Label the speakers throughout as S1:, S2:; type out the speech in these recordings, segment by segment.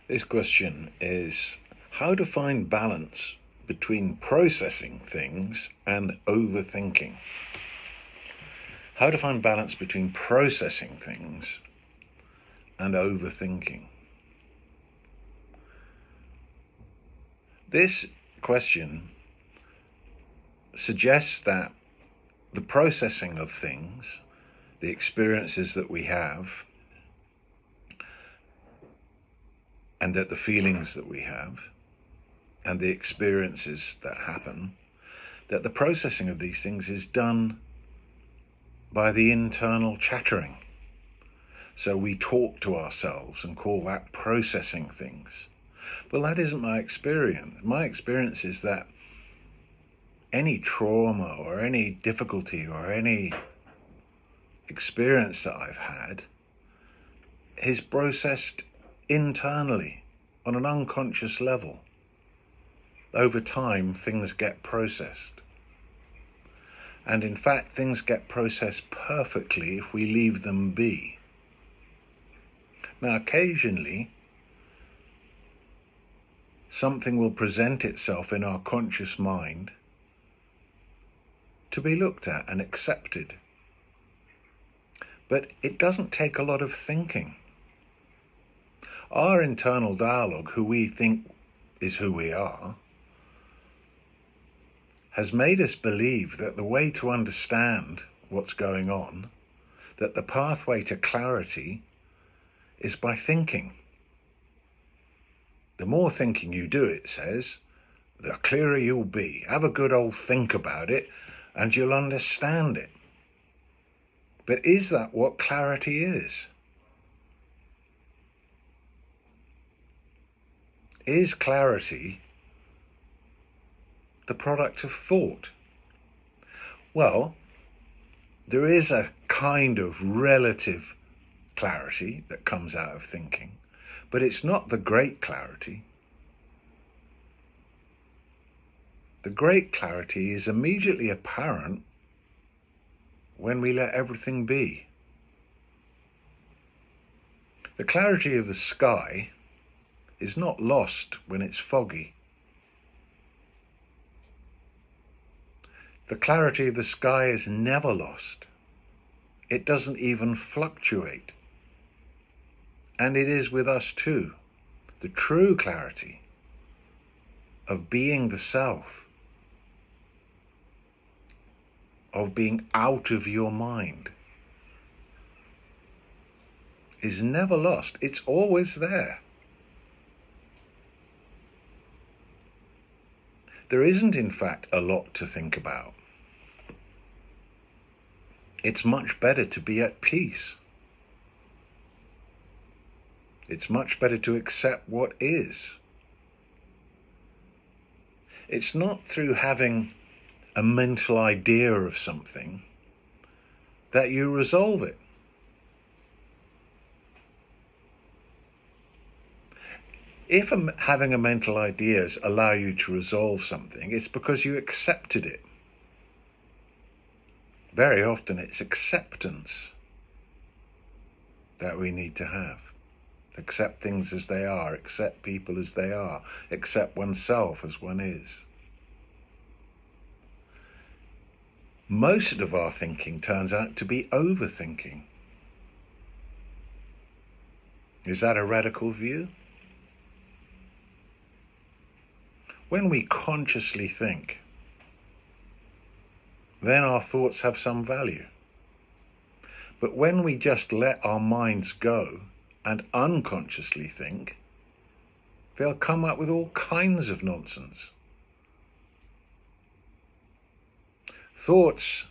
S1: This question is how to find balance between processing things and overthinking. How to find balance between processing things and overthinking. This question suggests that the processing of things, the experiences that we have, and that the feelings that we have, and the experiences that happen, that the processing of these things is done by the internal chattering. So we talk to ourselves and call that processing things. Well, that isn't my experience. My experience is that any trauma or any difficulty or any experience that I've had is processed internally on an unconscious level. Over time, things get processed. And in fact, things get processed perfectly if we leave them be. Now, occasionally, something will present itself in our conscious mind to be looked at and accepted. But it doesn't take a lot of thinking. Our internal dialogue, who we think is who we are, has made us believe that the way to understand what's going on, that the pathway to clarity is by thinking. The more thinking you do, it says, the clearer you'll be. Have a good old think about it and you'll understand it. But is that what clarity is? Is clarity the product of thought? Well, there is a kind of relative clarity that comes out of thinking, but it's not the great clarity. The great clarity is immediately apparent when we let everything be. The clarity of the sky is not lost when it's foggy. The clarity of the sky is never lost. It doesn't even fluctuate. And it is with us too. The true clarity of being the self, of being out of your mind, is never lost. It's always there. There isn't, in fact, a lot to think about. It's much better to be at peace. It's much better to accept what is. It's not through having a mental idea of something that you resolve it. If having a mental ideas allow you to resolve something, it's because you accepted it. Very often it's acceptance that we need to have. Accept things as they are, accept people as they are, accept oneself as one is. Most of our thinking turns out to be overthinking. Is that a radical view? When we consciously think, then our thoughts have some value. But when we just let our minds go and unconsciously think, they'll come up with all kinds of nonsense. Thoughts,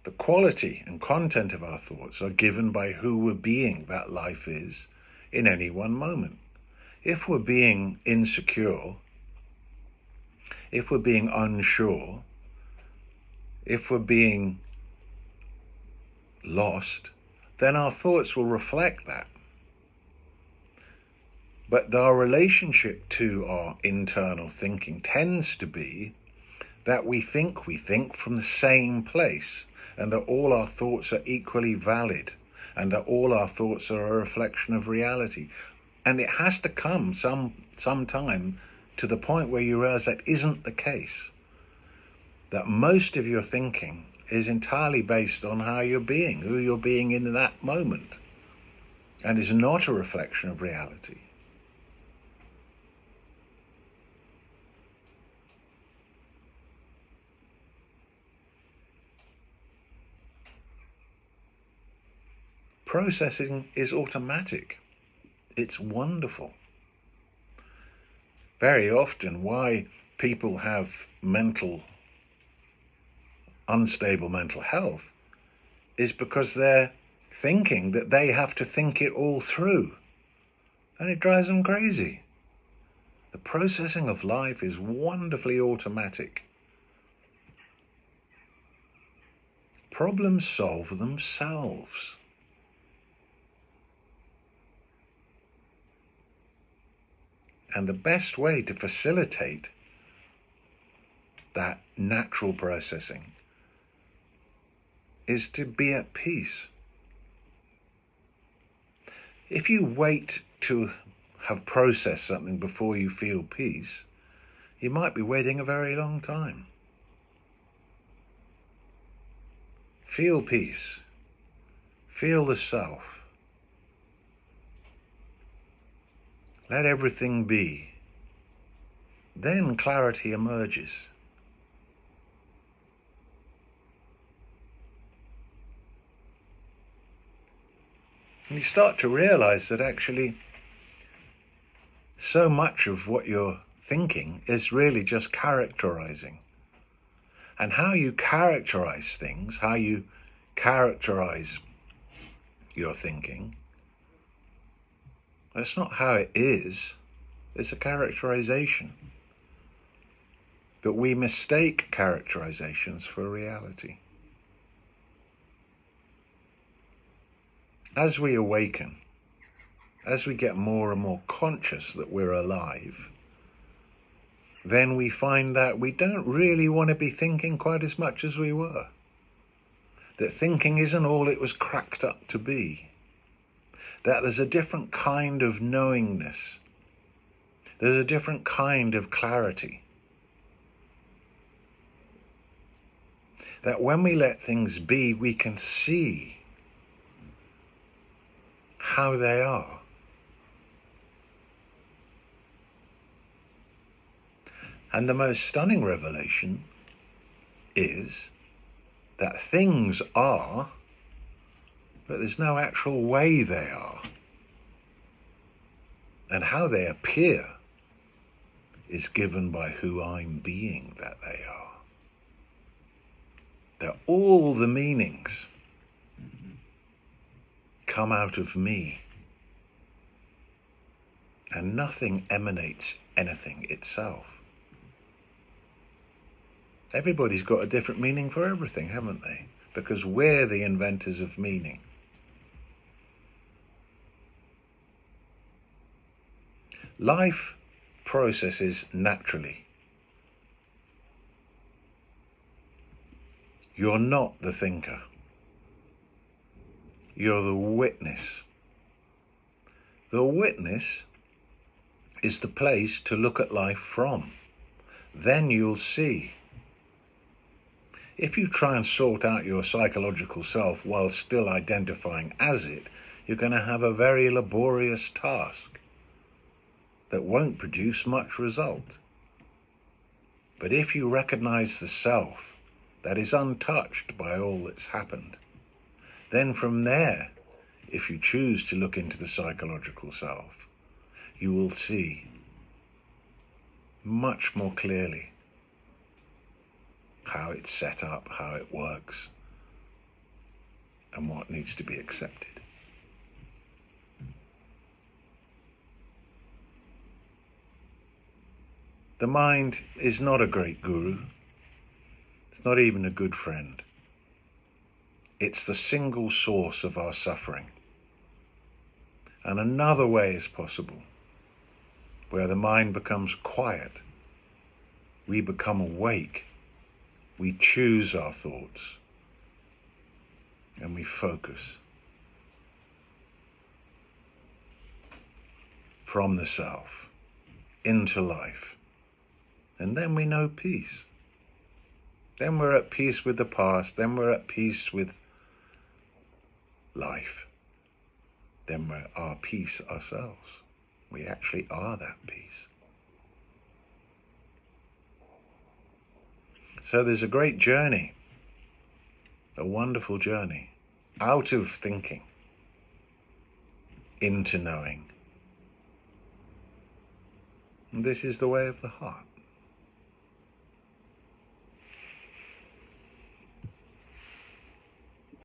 S1: the quality and content of our thoughts are given by who we're being that life is in any one moment. If we're being insecure, if we're being unsure, if we're being lost, then our thoughts will reflect that. But our relationship to our internal thinking tends to be that we think from the same place, and that all our thoughts are equally valid, and that all our thoughts are a reflection of reality. And it has to come some time to the point where you realize that isn't the case. That most of your thinking is entirely based on how you're being, who you're being in that moment, and is not a reflection of reality. Processing is automatic. It's wonderful. Very often, why people have unstable mental health is because they're thinking that they have to think it all through, and it drives them crazy. The processing of life is wonderfully automatic. Problems solve themselves. And the best way to facilitate that natural processing is to be at peace. If you wait to have processed something before you feel peace, you might be waiting a very long time. Feel peace. Feel the self. Let everything be. Then clarity emerges. And you start to realize that actually so much of what you're thinking is really just characterizing. And how you characterize things, how you characterize your thinking, that's not how it is. It's a characterization. But we mistake characterizations for reality. As we awaken, as we get more and more conscious that we're alive, then we find that we don't really want to be thinking quite as much as we were. That thinking isn't all it was cracked up to be. That there's a different kind of knowingness. There's a different kind of clarity. That when we let things be, we can see how they are. And the most stunning revelation is that things are, but there's no actual way they are. And how they appear is given by who I'm being that they are. That all the meanings come out of me, and nothing emanates anything itself. Everybody's got a different meaning for everything, haven't they? Because we're the inventors of meaning. Life processes naturally. You're not the thinker. You're the witness. The witness is the place to look at life from. Then you'll see. If you try and sort out your psychological self while still identifying as it, you're going to have a very laborious task that won't produce much result. But if you recognize the self that is untouched by all that's happened, then from there, if you choose to look into the psychological self, you will see much more clearly how it's set up, how it works, and what needs to be accepted. The mind is not a great guru. It's not even a good friend. It's the single source of our suffering. And another way is possible, where the mind becomes quiet. We become awake. We choose our thoughts. And we focus. from the self into life. And then we know peace. Then we're at peace with the past. Then we're at peace with life. Then we're our peace ourselves. We actually are that peace. So there's a great journey, a wonderful journey, out of thinking into knowing. And this is the way of the heart.